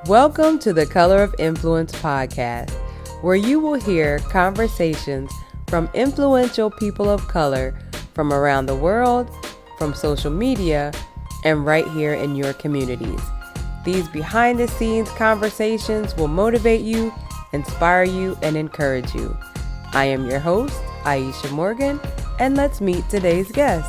Welcome to the Color of Influence podcast, where you will hear conversations from influential people of color from around the world, from social media, and right here in your communities. These behind the scenes conversations will motivate you, inspire you, and encourage you. I am your host, Aisha Morgan, and let's meet today's guest.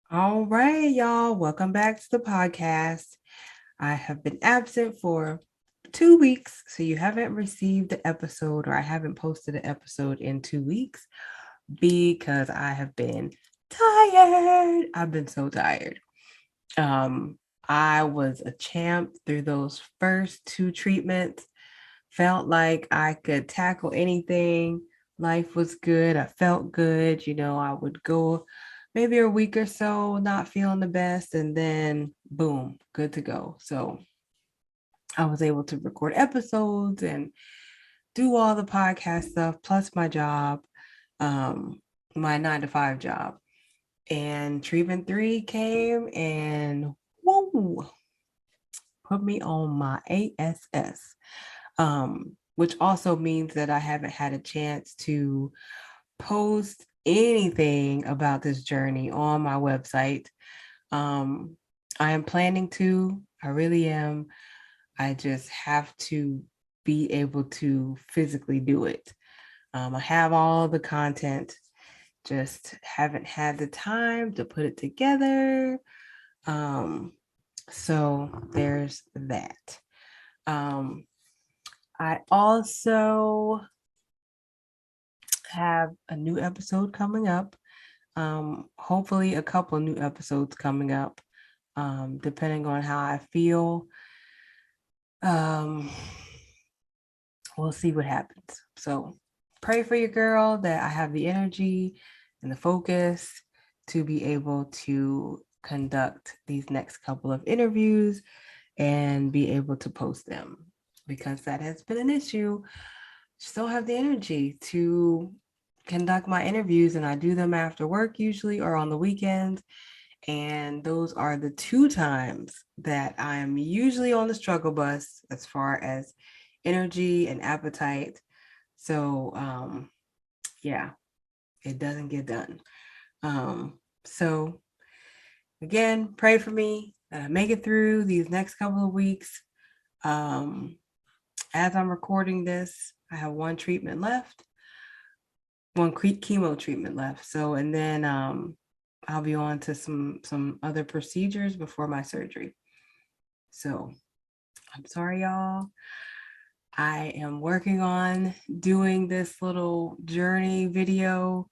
All right, y'all. Welcome back to the podcast. I have been absent for 2 weeks, so you haven't received the episode, or I haven't posted an episode in 2 weeks because I have been tired. I've been so tired. I was a champ through those first 2 treatments. Felt like I could tackle anything. Life was good. I felt good. I would go maybe a week or so not feeling the best, and then boom, good to go. So I was able to record episodes and do all the podcast stuff, plus my job, my 9 to 5 job. And treatment 3 came and whoa, put me on my ASS. Which also means that I haven't had a chance to post anything about this journey on my website. I am planning to, I really am. I just have to be able to physically do it. I have all the content, just haven't had the time to put it together. So there's that. I also have a new episode coming up. Hopefully a couple new episodes coming up, depending on how I feel. We'll see what happens. So pray for your girl that I have the energy and the focus to be able to conduct these next couple of interviews and be able to post them, because that has been an issue. Just don't have the energy to conduct my interviews, and I do them after work usually or on the weekends. And those are the 2 times that I am usually on the struggle bus as far as energy and appetite. So yeah, it doesn't get done. So again, pray for me that I make it through these next couple of weeks. As I'm recording this, I have one treatment left, one chemo treatment left. So, and then I'll be on to some other procedures before my surgery. So I'm sorry, y'all. I am working on doing this little journey video,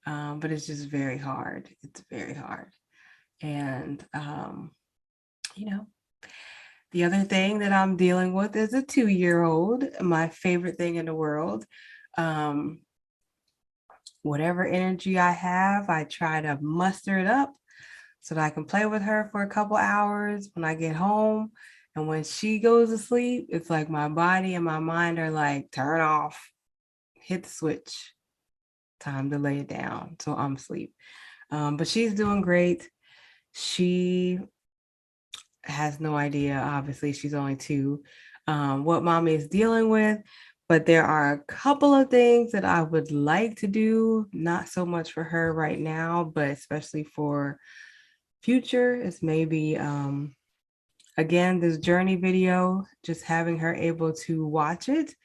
but it's just very hard. It's very hard. And, the other thing that I'm dealing with is a 2-year-old, my favorite thing in the world. Whatever energy I have, I try to muster it up so that I can play with her for a couple hours when I get home. And when she goes to sleep, it's like my body and my mind are like, turn off, hit the switch, time to lay it down. So I'm asleep. But she's doing great. She has no idea, obviously, she's only 2, what mommy is dealing with. But there are a couple of things that I would like to do, not so much for her right now, but especially for future, is maybe again, this journey video, just having her able to watch it.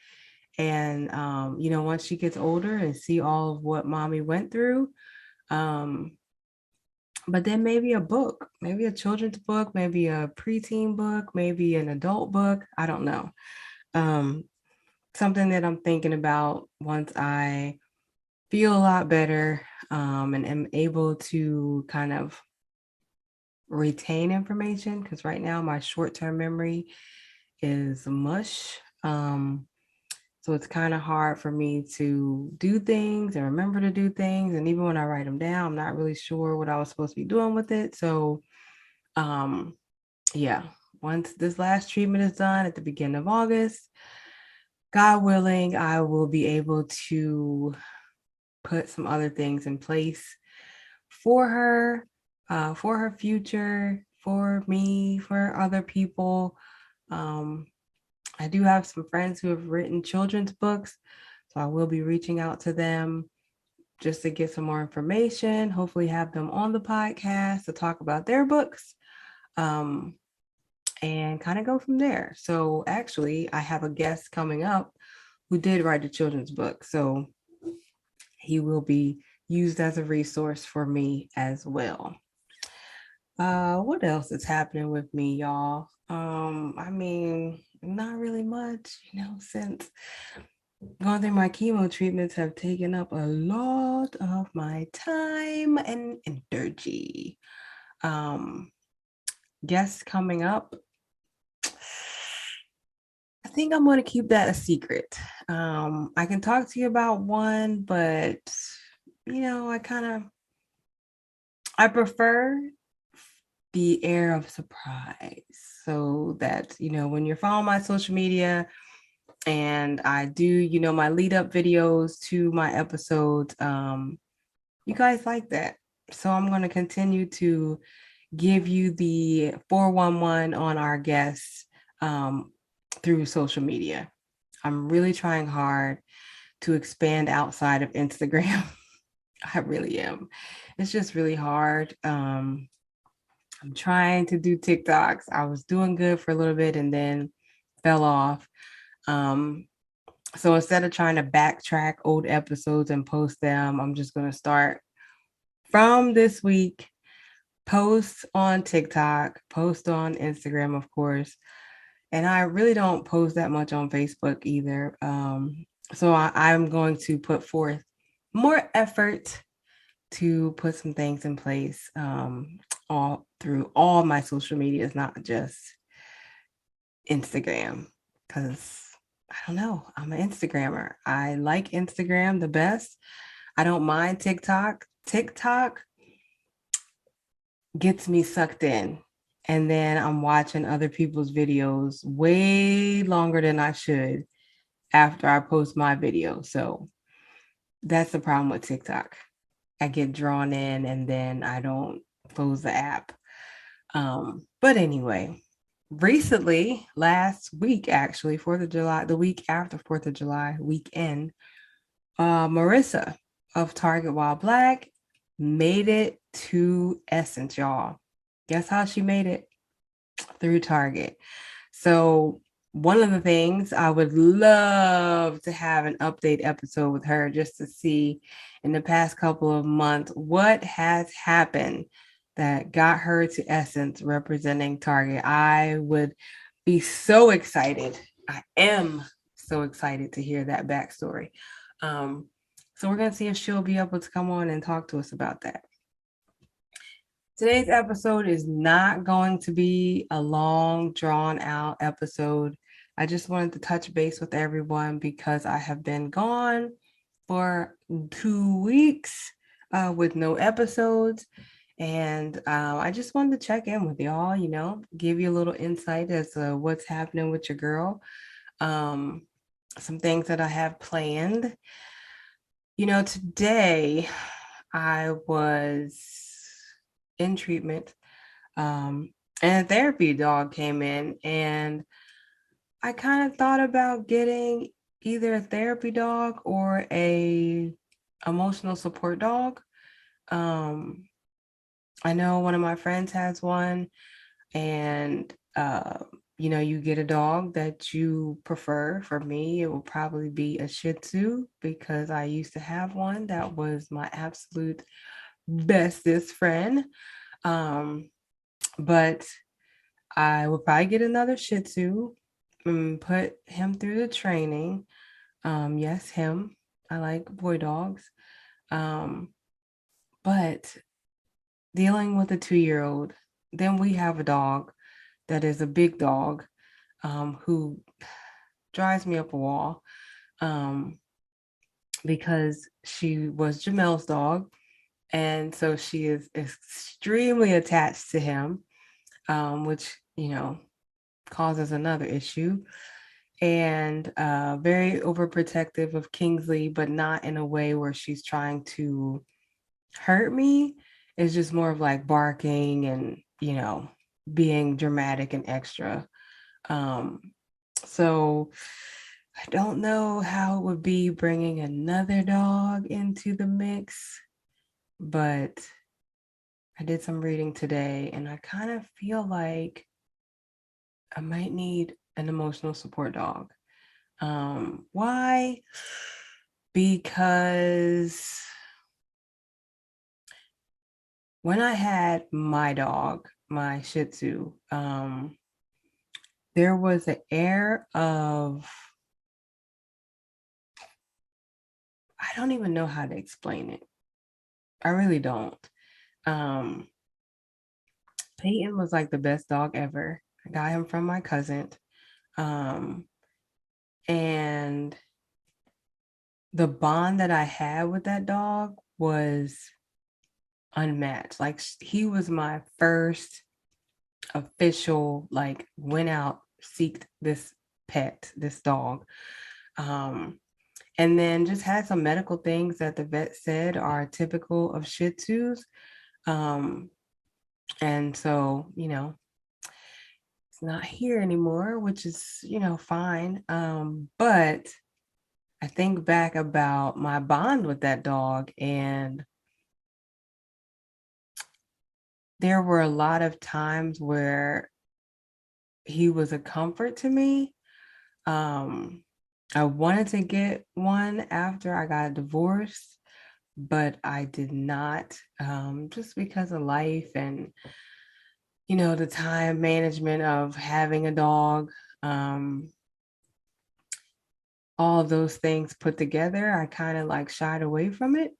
And once she gets older and see all of what mommy went through. But then maybe a book, maybe a children's book, maybe a preteen book, maybe an adult book. I don't know. Um, Something that I'm thinking about once I feel a lot better, and am able to kind of retain information, because right now my short-term memory is mush. So it's kind of hard for me to do things and remember to do things. And even when I write them down, I'm not really sure what I was supposed to be doing with it. So um, yeah, once this last treatment is done at the beginning of August, God willing, I will be able to put some other things in place for her future, for me, for other people. Um, I do have some friends who have written children's books, so I will be reaching out to them just to get some more information, hopefully have them on the podcast to talk about their books, um, and kind of go from there. So actually, I have a guest coming up who did write a children's book. So he will be used as a resource for me as well. What else is happening with me, y'all? I mean, not really much, since going through my chemo treatments have taken up a lot of my time and energy. Um, Guests coming up. I think I'm going to keep that a secret. I can talk to you about one, but I prefer the air of surprise, so that when you're following my social media and I do my lead up videos to my episodes, you guys like that. So I'm going to continue to give you the 411 on our guests, through social media. I'm really trying hard to expand outside of Instagram. I really am. It's just really hard. I'm trying to do TikToks. I was doing good for a little bit and then fell off. Um, so instead of trying to backtrack old episodes and post them, I'm just going to start from this week, post on TikTok, post on Instagram, of course. And I really don't post that much on Facebook either. So I'm going to put forth more effort to put some things in place, all through all my social medias, not just Instagram, because I don't know, I'm an Instagrammer. I like Instagram the best. I don't mind TikTok. TikTok gets me sucked in. And then I'm watching other people's videos way longer than I should after I post my video. So that's the problem with TikTok. I get drawn in and then I don't close the app. But anyway, recently, last week, actually, 4th of July, the week after 4th of July weekend, Marissa of Target While Black made it to Essence, y'all. Guess how she made it? Through Target. So one of the things I would love to have an update episode with her, just to see in the past couple of months what has happened that got her to Essence representing Target. I would be so excited. I am so excited to hear that backstory. So we're going to see if she'll be able to come on and talk to us about that. Today's episode is not going to be a long, drawn out episode. I just wanted to touch base with everyone because I have been gone for 2 weeks with no episodes. And I just wanted to check in with y'all, give you a little insight as to what's happening with your girl. Some things that I have planned. Today I was in treatment, and a therapy dog came in, and I kind of thought about getting either a therapy dog or a emotional support dog. I know one of my friends has one, and you get a dog that you prefer. For me, it will probably be a Shih Tzu because I used to have one that was my absolute bestest friend. But I will probably get another Shih Tzu. put him through the training. Yes, him. I like boy dogs. Um, but dealing with a 2-year-old, then we have a dog that is a big dog, who drives me up a wall, um, because she was Jamel's dog. And so she is extremely attached to him, which, causes another issue. And very overprotective of Kingsley, but not in a way where she's trying to hurt me. It's just more of like barking and, being dramatic and extra. Um, so I don't know how it would be bringing another dog into the mix, but I did some reading today and I kind of feel like I might need an emotional support dog. Why? Because when I had my dog, my Shih Tzu, there was an air of, I don't even know how to explain it. I really don't. Um, Peyton was like the best dog ever. I got him from my cousin. Um, and the bond that I had with that dog was unmatched. Like he was my first official, like went out, seeked this pet, this dog. And then just had some medical things that the vet said are typical of Shih Tzus. Um, and so, it's not here anymore, which is, fine. But I think back about my bond with that dog, and there were a lot of times where he was a comfort to me. I wanted to get one after I got divorced, but I did not, just because of life and, the time management of having a dog. All of those things put together, I kind of like shied away from it.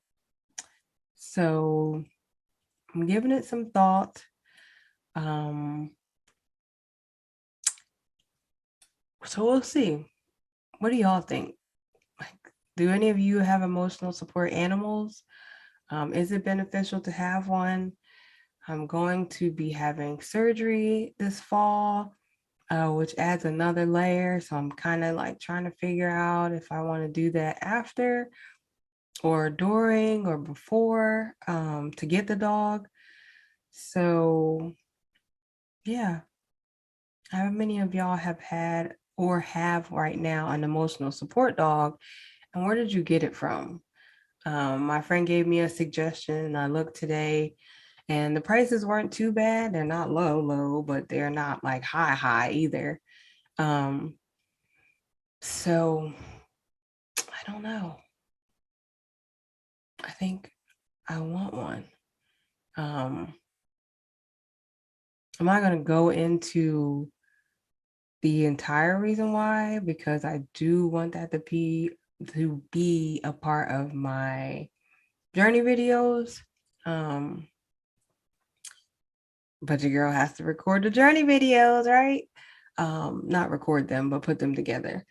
So I'm giving it some thought. Um, so we'll see. What do y'all think? Like, do any of you have emotional support animals? Is it beneficial to have one? I'm going to be having surgery this fall, which adds another layer. So I'm kind of like trying to figure out if I want to do that after or during or before, to get the dog. So yeah, how many of y'all have had or have right now an emotional support dog, and where did you get it from? My friend gave me a suggestion and I looked today and the prices weren't too bad. They're not low, but they're not like high either. Um, so I don't know. I think I want one. Um, I'm not going to go into the entire reason why, because I do want that to be a part of my journey videos. But your girl has to record the journey videos, right? Not record them, but put them together.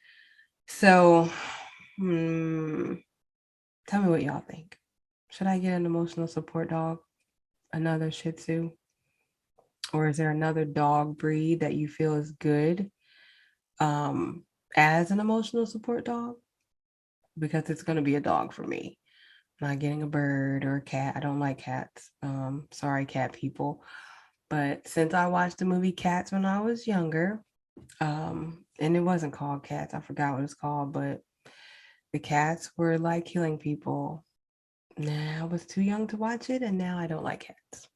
So, tell me what y'all think. Should I get an emotional support dog? Another Shih Tzu? Or is there another dog breed that you feel is good, um, as an emotional support dog? Because it's going to be a dog for me. I'm not getting a bird or a cat. I don't like cats. Sorry, cat people. But since I watched the movie Cats when I was younger, and it wasn't called Cats, I forgot what it's called, but the cats were like killing people. Nah, I was too young to watch it, and now I don't like cats.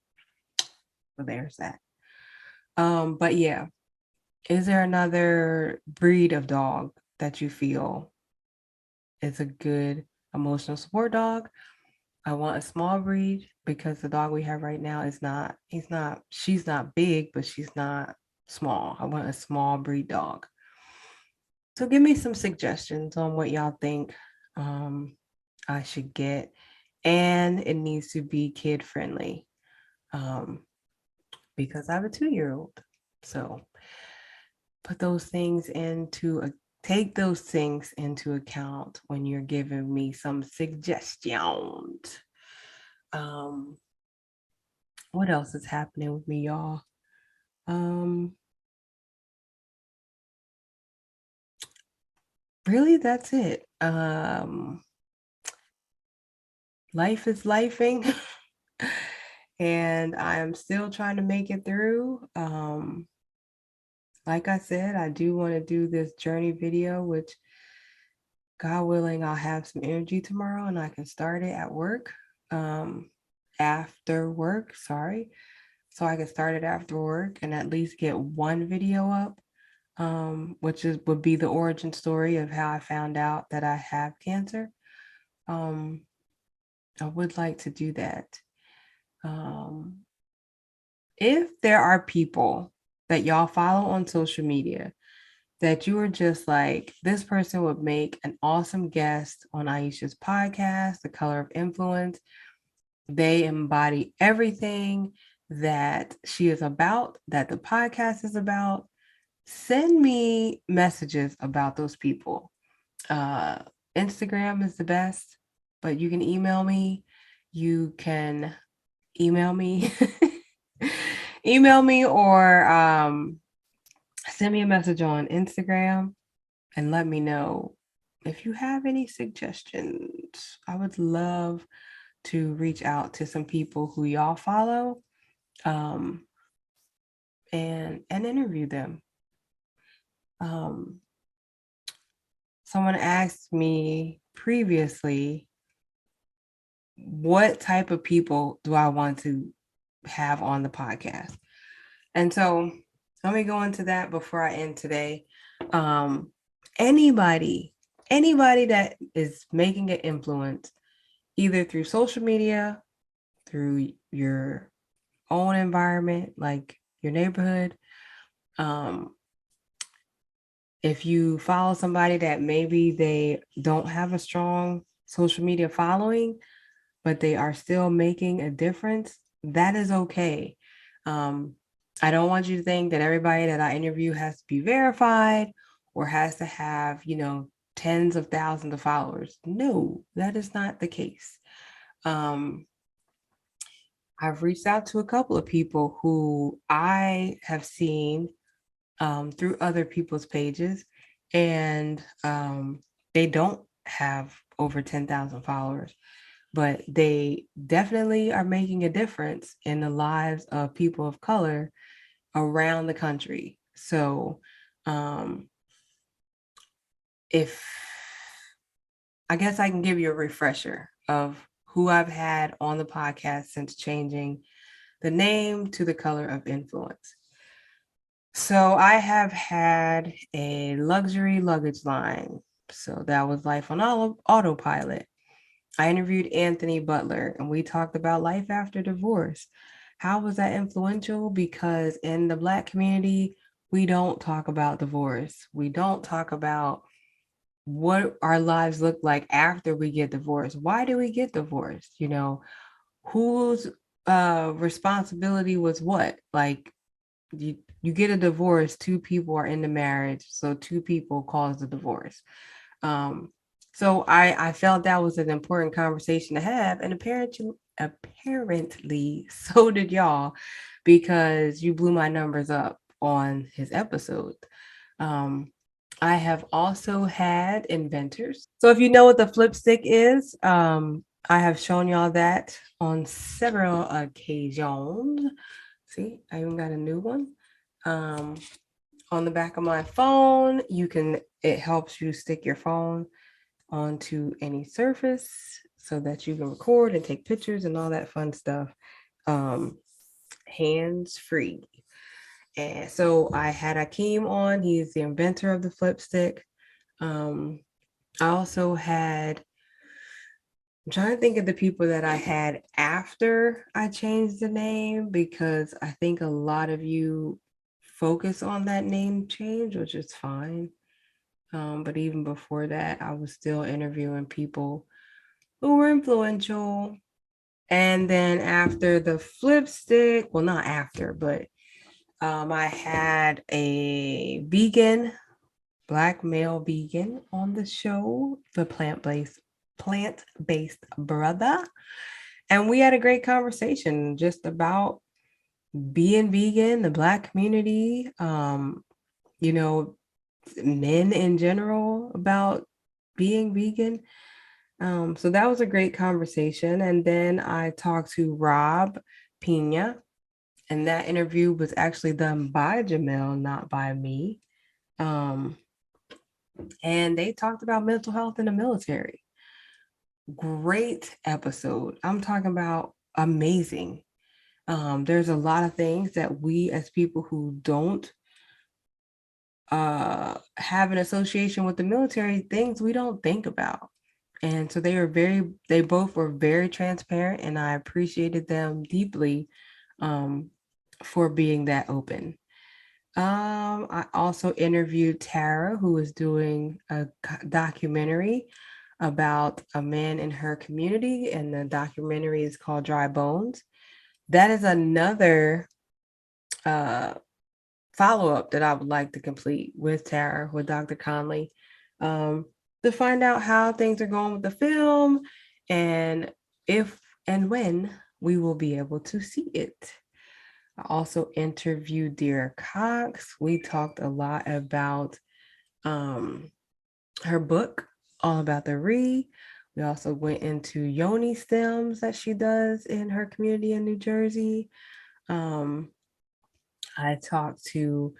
So there's that. But yeah, is there another breed of dog that you feel is a good emotional support dog? I want a small breed because the dog we have right now she's not big, but she's not small. I want a small breed dog. So give me some suggestions on what y'all think I should get. And it needs to be kid friendly because I have a 2-year-old. So put those things into a take those things into account when you're giving me some suggestions. Um, what else is happening with me, y'all? Um, really, that's it. Life is lifing, and I'm still trying to make it through. Like I said, I do want to do this journey video, which God willing, I'll have some energy tomorrow and I can start it at work. After work, sorry. So I can start it after work and at least get one video up, which would be the origin story of how I found out that I have cancer. Um, I would like to do that. Um, if there are people that y'all follow on social media that you are just like, this person would make an awesome guest on Aisha's podcast, The Color of Influence. They embody everything that she is about, that the podcast is about. Send me messages about those people. Uh, Instagram is the best, but you can email me. You can email me, email me, or send me a message on Instagram and let me know if you have any suggestions. I would love to reach out to some people who y'all follow um, and interview them. Um, Someone asked me previously, what type of people do I want to have on the podcast? And so let me go into that before I end today. Um, anybody, anybody that is making an influence, either through social media, through your own environment, like your neighborhood. Um, if you follow somebody that maybe they don't have a strong social media following, but they are still making a difference, that is okay. Um, I don't want you to think that everybody that I interview has to be verified or has to have, tens of thousands of followers. No, that is not the case. Um, I've reached out to a couple of people who I have seen through other people's pages, and they don't have over 10,000 followers, but they definitely are making a difference in the lives of people of color around the country. So, if I guess I can give you a refresher of who I've had on the podcast since changing the name to The Color of Influence. So I have had a luxury luggage line. So that was life on autopilot. I interviewed Anthony Butler and we talked about life after divorce. How was that influential? Because in the Black community, we don't talk about divorce. We don't talk about what our lives look like after we get divorced. Why do we get divorced? Whose responsibility was what? Like, you get a divorce, two people are in the marriage, so two people cause the divorce. So I felt that was an important conversation to have, and apparently so did y'all, because you blew my numbers up on his episode. I have also had inventors. So if you know what the flip stick is, I have shown y'all that on several occasions. See, I even got a new one. On the back of my phone, it helps you stick your phone onto any surface so that you can record and take pictures and all that fun stuff, hands free. And so I had Akeem on. He's the inventor of the flip stick. I also had, I'm trying to think of the people that I had after I changed the name, because I think a lot of you focus on that name change, which is fine. But even before that, I was still interviewing people who were influential. And then after the flip stick, well, not after, but I had a vegan, black male vegan on the show, the plant-based brother. And we had a great conversation just about being vegan, the black community, you know, men in general about being vegan. So that was a great conversation. And then I talked to Rob Pina, and that interview was actually done by Jamel, not by me. Um, and they talked about mental health in the military. Great episode. I'm talking about amazing. There's a lot of things that we as people who don't have an association with the military, things we don't think about. And so they both were very transparent, and I appreciated them deeply um, for being that open. I also interviewed Tara, who is doing a documentary about a man in her community, and the documentary is called Dry Bones. That is another uh, follow up that I would like to complete with Tara, with Dr. Conley, um, to find out how things are going with the film and if and when we will be able to see it. I also interviewed Dear Cox. We talked a lot about um, her book, All About the Re. We also went into yoni stems that she does in her community in New Jersey. Um, I talked to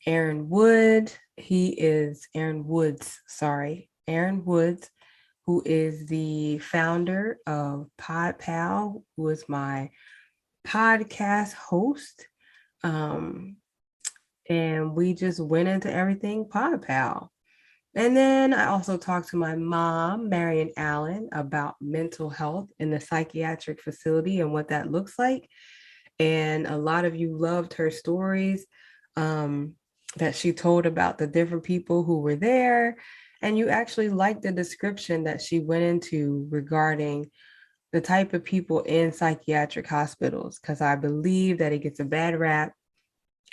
Aaron Wood. He is Aaron Woods, sorry, Aaron Woods, who is the founder of PodPal, who is my podcast host. Um, and we just went into everything PodPal. And then I also talked to my mom, Marion Allen, about mental health in the psychiatric facility and what that looks like. And a lot of you loved her stories um, that she told about the different people who were there. And you actually liked the description that she went into regarding the type of people in psychiatric hospitals, because I believe that it gets a bad rap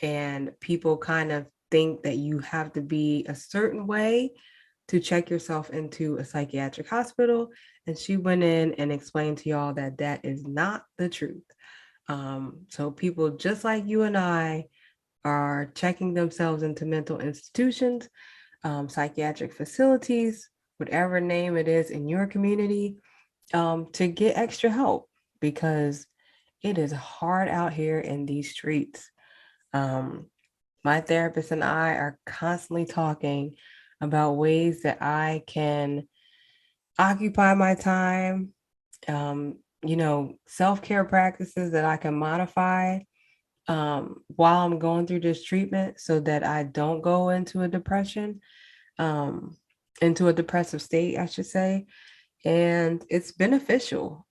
and people kind of think that you have to be a certain way to check yourself into a psychiatric hospital. And she went in and explained to y'all that that is not the truth. So people just like you and I are checking themselves into mental institutions, psychiatric facilities, whatever name it is in your community, to get extra help because it is hard out here in these streets. Um, my therapist and I are constantly talking about ways that I can occupy my time, self-care practices that I can modify while I'm going through this treatment so that I don't go into a depression, um, into a depressive state, I should say. And it's beneficial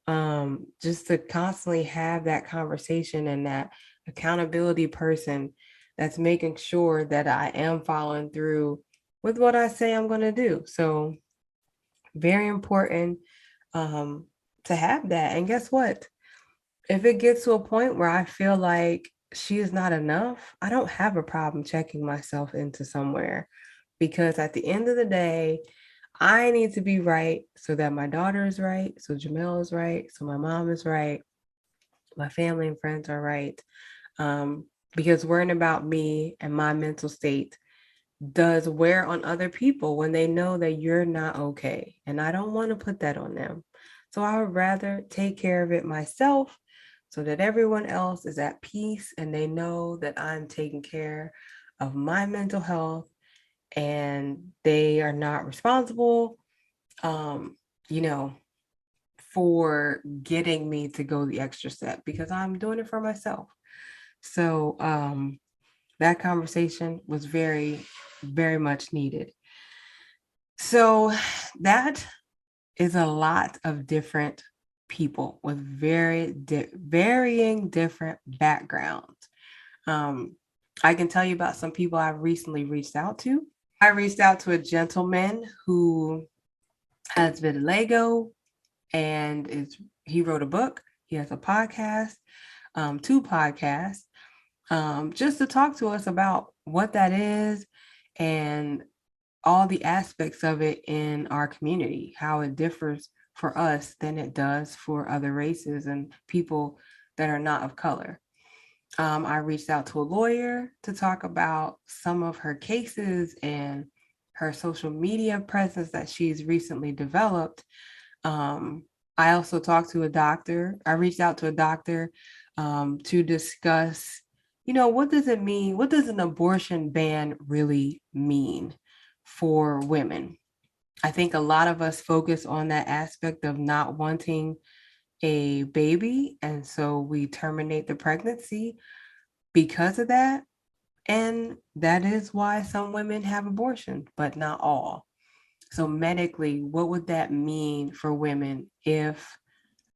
just to constantly have that conversation and that accountability person that's making sure that I am following through with what I say I'm going to do. So, very important um, to have that. And guess what? If it gets to a point where I feel like she is not enough, I don't have a problem checking myself into somewhere because at the end of the day, I need to be right so that my daughter is right, so Jamel is right, so my mom is right, my family and friends are right. Because worrying about me and my mental state does wear on other people when they know that you're not okay. And I don't want to put that on them. So I would rather take care of it myself so that everyone else is at peace and they know that I'm taking care of my mental health and they are not responsible, um, you know, for getting me to go the extra step because I'm doing it for myself. So that conversation was very, very much needed. So that is a lot of different people with varying different backgrounds. Um, I can tell you about some people I've recently reached out to. I reached out to a gentleman who has vitiligo and he wrote a book. He has a podcast, 2 podcasts, just to talk to us about what that is and all the aspects of it in our community, how it differs for us than it does for other races and people that are not of color. I reached out to a lawyer to talk about some of her cases and her social media presence that she's recently developed. I also talked to a doctor. I reached out to a doctor to discuss, what does it mean? What does an abortion ban really mean for women? I think a lot of us focus on that aspect of not wanting a baby, and so we terminate the pregnancy because of that. And that is why some women have abortion, but not all. So medically, what would that mean for women if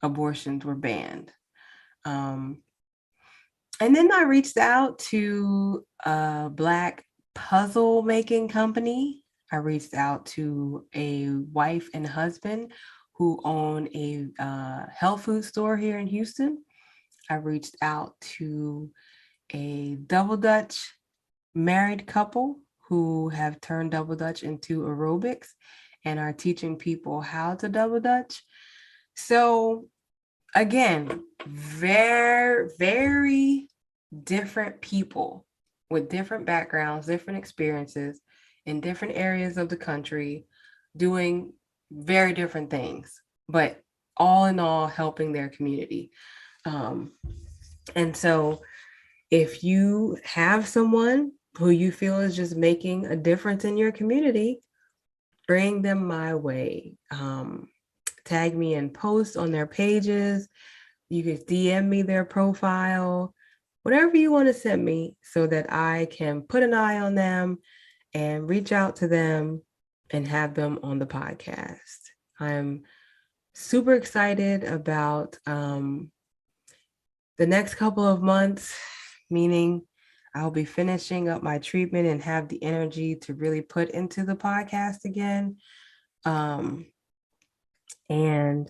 abortions were banned? And then I reached out to a Black puzzle making company. I reached out to a wife and husband who own a health food store here in Houston. I reached out to a double Dutch married couple who have turned double Dutch into aerobics and are teaching people how to double Dutch. So again, very, very different people with different backgrounds, different experiences in different areas of the country doing very different things, but all in all helping their community. And so if you have someone who you feel is just making a difference in your community, bring them my way. Tag me in posts on their pages. You can DM me their profile, whatever you want to send me so that I can put an eye on them and reach out to them and have them on the podcast. I'm super excited about the next couple of months, meaning I'll be finishing up my treatment and have the energy to really put into the podcast again. And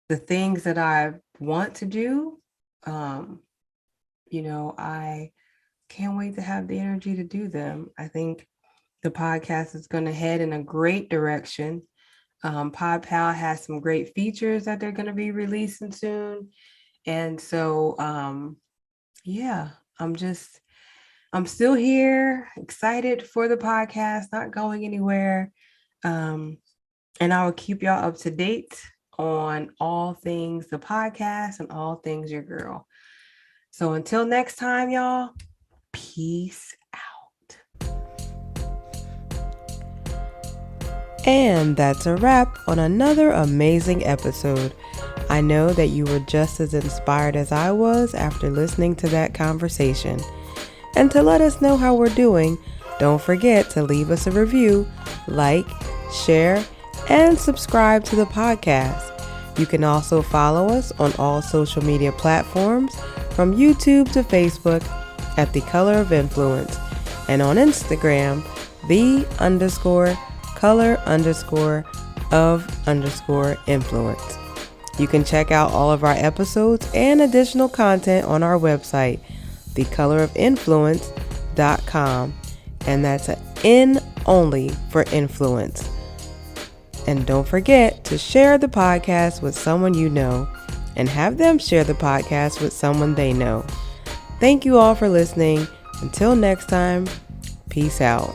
the things that I want to do, I can't wait to have the energy to do them. I think the podcast is going to head in a great direction. PodPal has some great features that they're going to be releasing soon. And so, I'm still here, excited for the podcast, not going anywhere. And I will keep y'all up to date on all things the podcast and all things your girl. So until next time, y'all, peace out. And that's a wrap on another amazing episode. I know that you were just as inspired as I was after listening to that conversation. And to let us know how we're doing, don't forget to leave us a review, like, share, and subscribe to the podcast. You can also follow us on all social media platforms, from YouTube to Facebook, at The Color of Influence, and on Instagram, the_color_of_influence. You can check out all of our episodes and additional content on our website, thecolorofinfluence.com, and that's an N only for influence. And don't forget to share the podcast with someone you know, and have them share the podcast with someone they know. Thank you all for listening. Until next time, peace out.